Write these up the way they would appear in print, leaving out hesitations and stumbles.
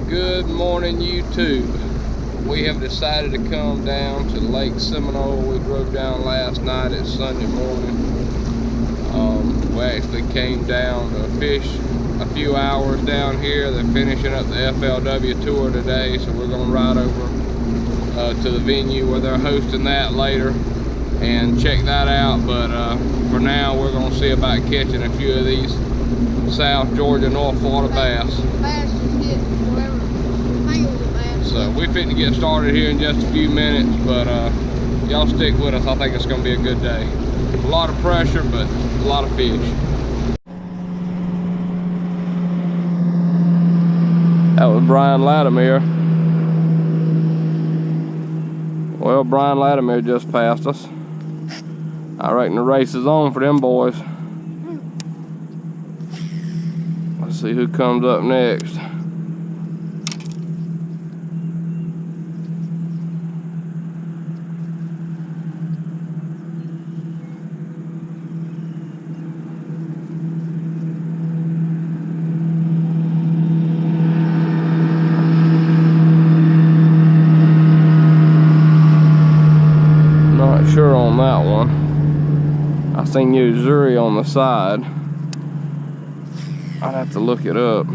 Good morning, YouTube. We have decided to come down to Lake Seminole. We drove down last night. It's Sunday morning. We actually came down to fish a few hours down here. They're finishing up the FLW tour today, so we're going to ride over to the venue where they're hosting that later and check that out. But for now, we're going to see about catching a few of these South Georgia, North Florida bass. So we're fitting to get started here in just a few minutes, but y'all stick with us. I think it's going to be a good day. A lot of pressure, but a lot of fish. That was Brian Latimer. Well, Brian Latimer just passed us. I reckon the race is on for them boys. Let's see who comes up next. Not sure on that one. I seen Missouri on the side. I'd have to look it up.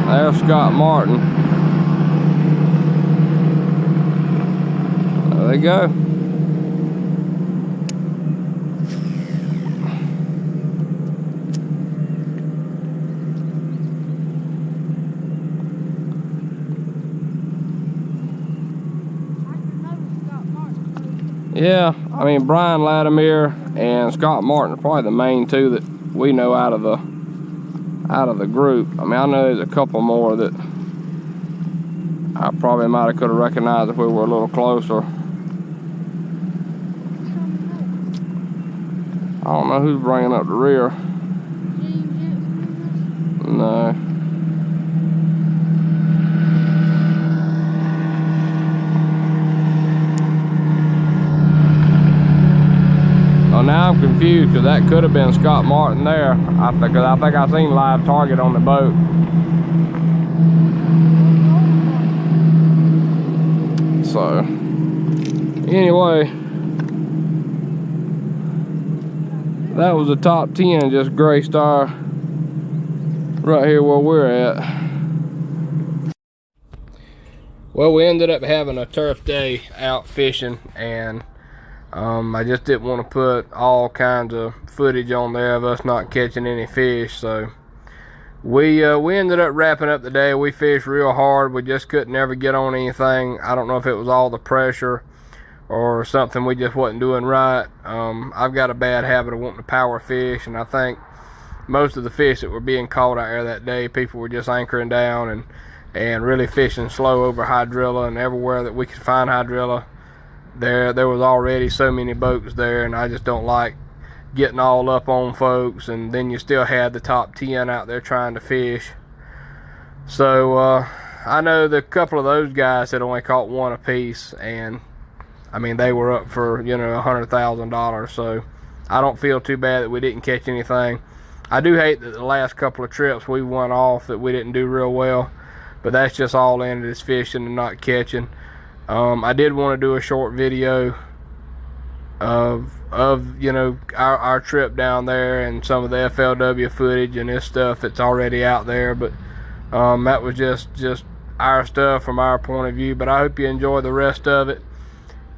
There's Scott Martin. There they go. Yeah, I mean Brian Latimer and Scott Martin are probably the main two that we know out of the group. I mean, I know there's a couple more that I probably might have could have recognized if we were a little closer. I don't know who's bringing up the rear. No. Well, now I'm confused because that could have been Scott Martin there. I think I seen live target on the boat. So, anyway, that was the top 10 just graced our right here where we're at. Well, we ended up having a turf day out fishing, and I just didn't want to put all kinds of footage on there of us not catching any fish, so we ended up wrapping up the day. We fished real hard. We just couldn't ever get on anything. I don't know if it was all the pressure or something we just wasn't doing right. I've got a bad habit of wanting to power fish, and I think most of the fish that were being caught out there that day, people were just anchoring down and really fishing slow over hydrilla, and everywhere that we could find hydrilla, there was already so many boats there, and I just don't like getting all up on folks, and then you still had the top 10 out there trying to fish. So I know the couple of those guys had only caught one apiece, and I mean they were up for $100,000, so I don't feel too bad that we didn't catch anything. I do hate that the last couple of trips we went off that we didn't do real well, but that's just all in it is fishing and not catching. I did want to do a short video of our trip down there and some of the FLW footage and this stuff that's already out there, but that was just our stuff from our point of view, but I hope you enjoy the rest of it.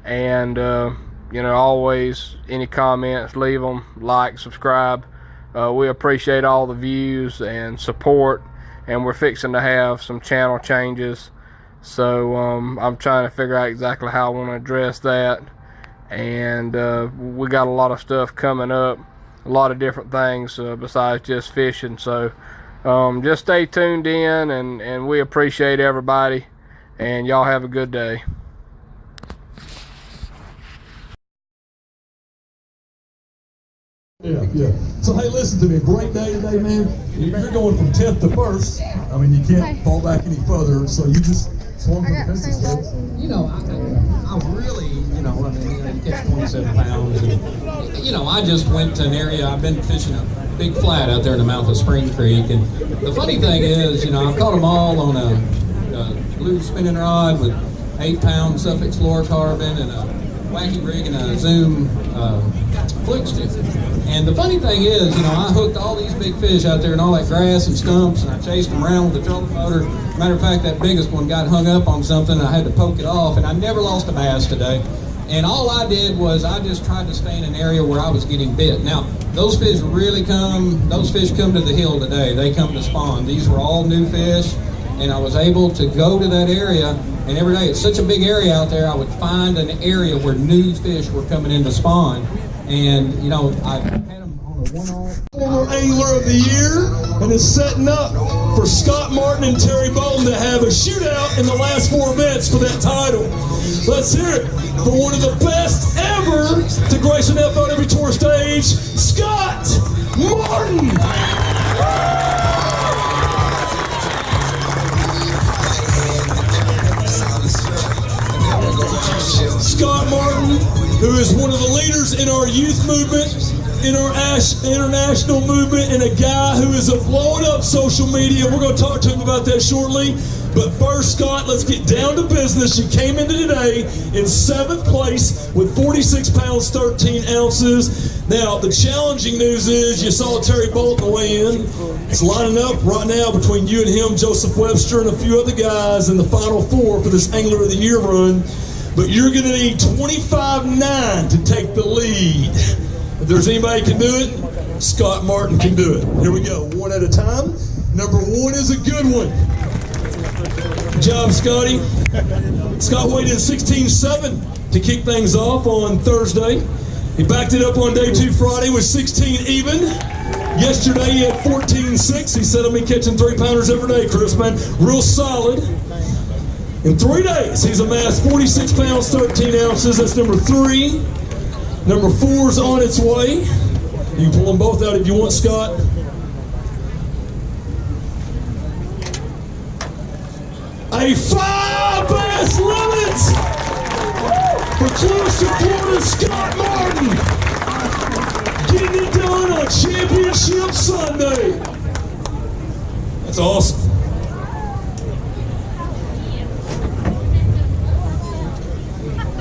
And you know, always any comments, leave them, like, subscribe. We appreciate all the views and support, and we're fixing to have some channel changes, so I'm trying to figure out exactly how I want to address that. And we got a lot of stuff coming up, a lot of different things besides just fishing. So just stay tuned in, and we appreciate everybody, and y'all have a good day. Yeah. So hey, listen to me. A great day today, man. You're going from 10th to 1st. I mean, you can't fall back any further. So you just swung for the fences. You know, I really, you know, I mean, you catch 27 pounds. And, you know, I just went to an area. I've been fishing a big flat out there in the mouth of Spring Creek, and the funny thing is, you know, I've caught them all on a blue spinning rod with 8-pound Suffolk fluorocarbon and a wacky rig and a Zoom flick stick. And the funny thing is, you know, I hooked all these big fish out there in all that grass and stumps, and I chased them around with the trolling motor. Matter of fact, that biggest one got hung up on something, and I had to poke it off, and I never lost a bass today. And all I did was I just tried to stay in an area where I was getting bit. Now, those fish come to the hill today. They come to spawn. These were all new fish, and I was able to go to that area, and every day, it's such a big area out there, I would find an area where new fish were coming in to spawn. And, you know, I had them on a one-off. Former Angler of the Year, and is setting up for Scott Martin and Terry Bolton to have a shootout in the last 4 events for that title. Let's hear it for one of the best ever to grace an FLW Tour stage, Scott Martin! Scott Martin, who is one of the leaders in our youth movement, in our international movement, and a guy who is blowing up social media. We're going to talk to him about that shortly. But first, Scott, let's get down to business. You came into today in 7th place with 46 pounds, 13 ounces. Now, the challenging news is you saw Terry Bolton weigh in. It's lining up right now between you and him, Joseph Webster, and a few other guys in the final 4 for this Angler of the Year run. But you're going to need 25.9 to take the lead. If there's anybody who can do it, Scott Martin can do it. Here we go, one at a time. Number 1 is a good one. Good job, Scotty. Scott weighed in 16.7 to kick things off on Thursday. He backed it up on day 2 Friday with 16 even. Yesterday he had 14.6. He said, I'll be catching 3-pounders every day, Chris, man. Real solid. In 3 days, he's amassed 46 pounds, 13 ounces. That's number 3. Number 4's on its way. You can pull them both out if you want, Scott. A 5 bass limit for close to Florida, Scott Martin. Getting it done on Championship Sunday. That's awesome.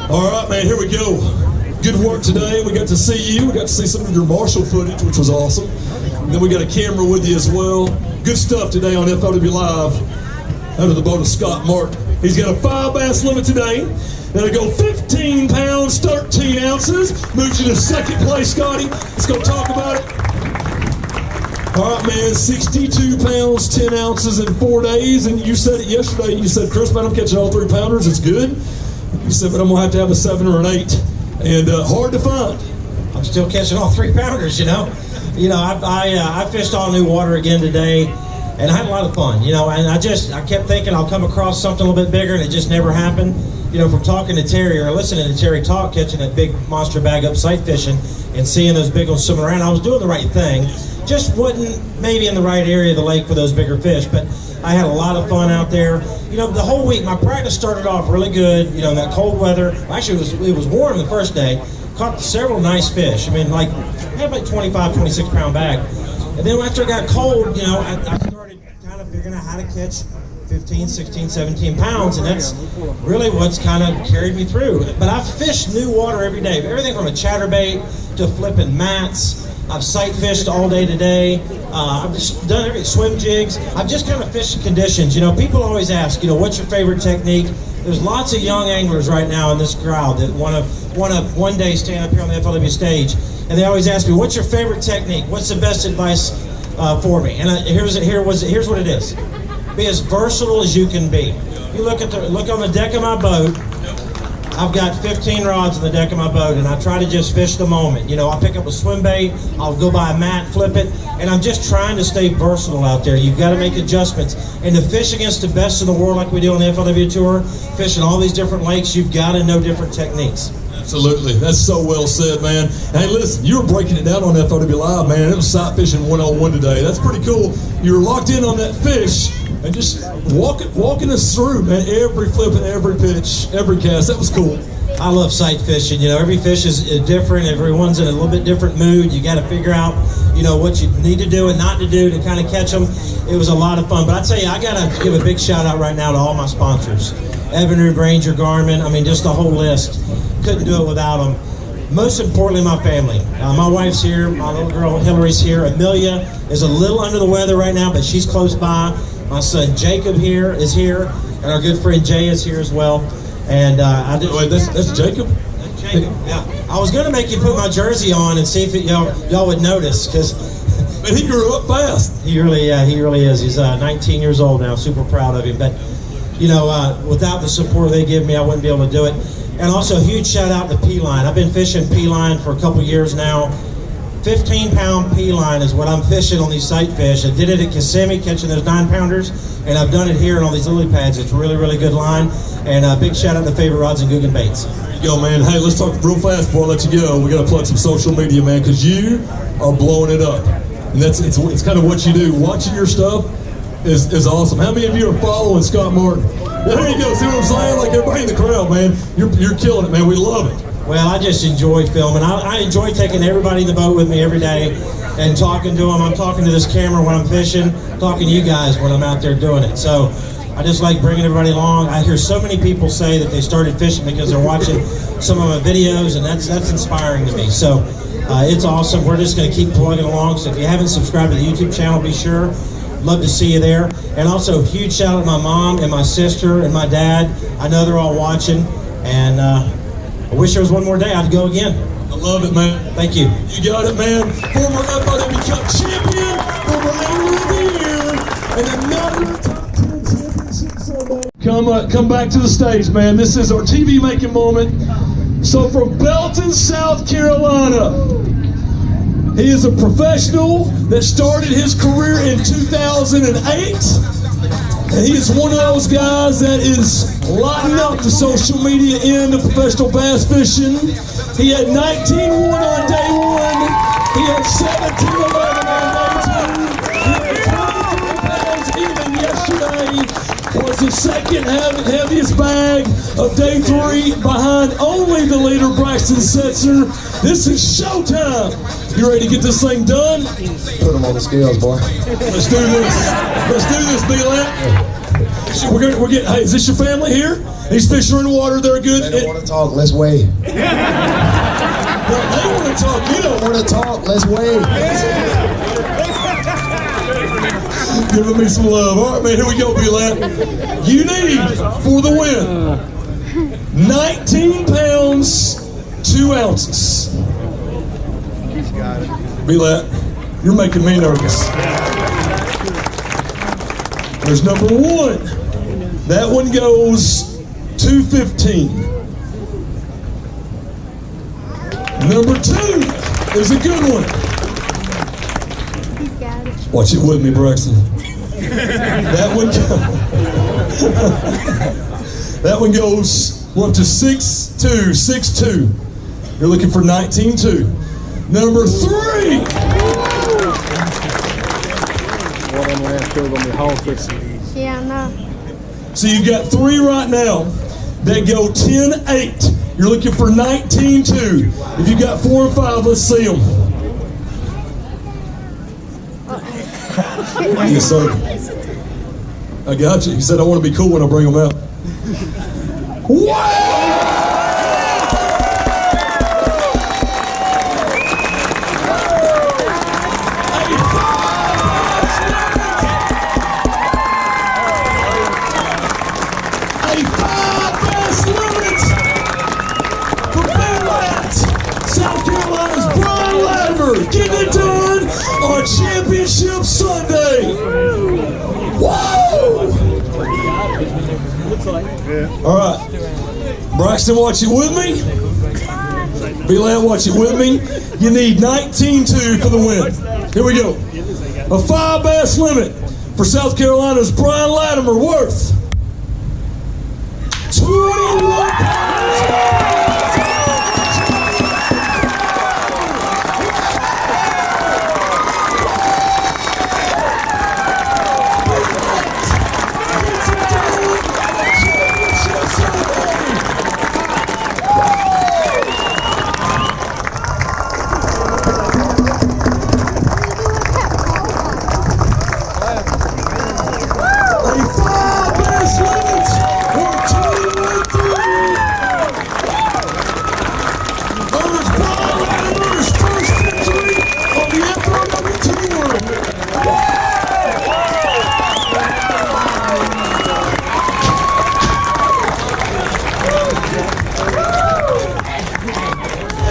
All right, man, here we go. Good work today. We got to see you. We got to see some of your Marshall footage, which was awesome. And then we got a camera with you as well. Good stuff today on FLW Live out of the boat of Scott Martin. He's got a 5 bass limit today. That'll go 15 pounds, 13 ounces. Moves you to 2nd place, Scotty. Let's go talk about it. All right, man, 62 pounds, 10 ounces in 4 days. And you said it yesterday. You said, Chris, man, I'm catching all 3-pounders. It's good. You said, but I'm going to have a 7 or an 8. And hard to find. I'm still catching all 3-pounders, you know. You know, I fished all new water again today, and I had a lot of fun, you know. And I kept thinking I'll come across something a little bit bigger, and it just never happened. You know, from talking to Terry or listening to Terry talk, catching that big monster bag up sight fishing, and seeing those big ones swimming around, I was doing the right thing. Just wasn't maybe in the right area of the lake for those bigger fish, but I had a lot of fun out there. You know, the whole week, my practice started off really good. You know, that cold weather. Actually, it was warm the first day. Caught several nice fish. I mean, like, I had like 25, 26-pound bag. And then after it got cold, you know, I started kind of figuring out how to catch 15, 16, 17 pounds, and that's really what's kind of carried me through. But I've fished new water every day, everything from a chatterbait to flipping mats. I've sight fished all day today. I've just done everything, swim jigs. I've just kind of fished the conditions. You know, people always ask, you know, what's your favorite technique? There's lots of young anglers right now in this crowd that want to one day stand up here on the FLW stage, and they always ask me, what's your favorite technique? What's the best advice for me? And here's what it is. Be as versatile as you can be. You look on the deck of my boat. I've got 15 rods on the deck of my boat, and I try to just fish the moment. You know, I'll pick up a swim bait, I'll go buy a mat, flip it, and I'm just trying to stay versatile out there. You've got to make adjustments. And to fish against the best in the world like we do on the FLW Tour, fishing all these different lakes, you've got to know different techniques. Absolutely. That's so well said, man. Hey, listen, you were breaking it down on FLW Live, man. It was sight fishing 101 today. That's pretty cool. You were locked in on that fish and just walking us through, man, every flip and every pitch, every cast. That was cool. I love sight fishing. You know, every fish is different. Everyone's in a little bit different mood. You got to figure out, you know, what you need to do and not to do to kind of catch them. It was a lot of fun. But I tell you, I got to give a big shout out right now to all my sponsors. Evinrude, Ranger, Garmin, I mean, just the whole list. Couldn't do it without them. Most importantly, my family. My wife's here, my little girl Hillary's here. Amelia is a little under the weather right now, but she's close by. My son Jacob is here, and our good friend Jay is here as well. And wait, that's Jacob? That's Jacob, yeah. I was going to make you put my jersey on and see if y'all would notice, because man, he grew up fast. He really is. He's 19 years old now. Super proud of him. But you know, without the support they give me, I wouldn't be able to do it. And also, a huge shout out to P-line. I've been fishing P-line for a couple years now. 15-pound P-line is what I'm fishing on these sight fish. I did it at Kissimmee, catching those 9-pounders, and I've done it here on these lily pads. It's really, really good line. And a big shout out to Favorite Rods and Guggen Baits. There you go, man. Hey, let's talk real fast before I let you go. We got to plug some social media, man, because you are blowing it up. And it's kind of what you do. Watching your stuff is awesome. How many of you are following Scott Martin? There you go. See what I'm saying? Like everybody in the crowd, man. You're killing it, man. We love it. Well, I just enjoy filming. I enjoy taking everybody in the boat with me every day and talking to them. I'm talking to this camera when I'm fishing, talking to you guys when I'm out there doing it. So I just like bringing everybody along. I hear so many people say that they started fishing because they're watching some of my videos, and that's inspiring to me. So it's awesome. We're just going to keep plugging along. So if you haven't subscribed to the YouTube channel, be sure. Love to see you there. And also, huge shout out to my mom and my sister and my dad. I know they're all watching, and I wish there was one more day. I'd go again. I love it, man. Thank you. You got it, man. Former FLW Cup champion, former Angler of the Year, and another top 10 championship Sunday. Come back to the stage, man. This is our TV making moment. So from Belton, South Carolina, he is a professional that started his career in 2008. And he is one of those guys that is lighting up the social media end of professional bass fishing. He had 19-1 on day one. He had 17-11 on day two. He had 23 pounds even yesterday. Was the second heaviest bag of day three behind only the leader, Braxton Setzer. This is showtime. You ready to get this thing done? Put them on the scales, boy. Let's do this. Let's do this, B-Lap. We're getting. Hey, is this your family here? These fish are in the water. They're good. They don't want to talk. Let's weigh. They want to talk. You don't want to talk. Let's weigh. Giving me some love. All right, man. Here we go, B-Lap. You need for the win 19 pounds 2 ounces. B-Lap, you're making me nervous. There's number one. That one goes 215. Number two is a good one. Watch it with me, Braxton. That one goes, we're up to 6'2". You're looking for 19.2. Number three. Yeah, I know. So you've got three right now that go 10.8. You're looking for 19.2. If you got 4 and 5, let's see them. Yes, sir. I got you. He said I want to be cool when I bring them out. South Carolina's Brian Latimer getting it done on Championship Sunday. Whoa! All right, Braxton, watch it with me. B-Lab, watch it with me. You need 19-2 for the win. Here we go. A 5 bass limit for South Carolina's Brian Latimer worth 21 pounds.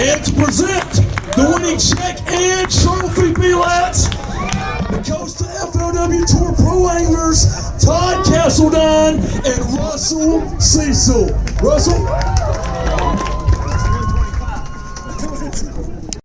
And to present the winning check and trophy, B-Lats, goes to FLW Tour Pro Anglers Todd Castledine and Russell Cecil. Russell?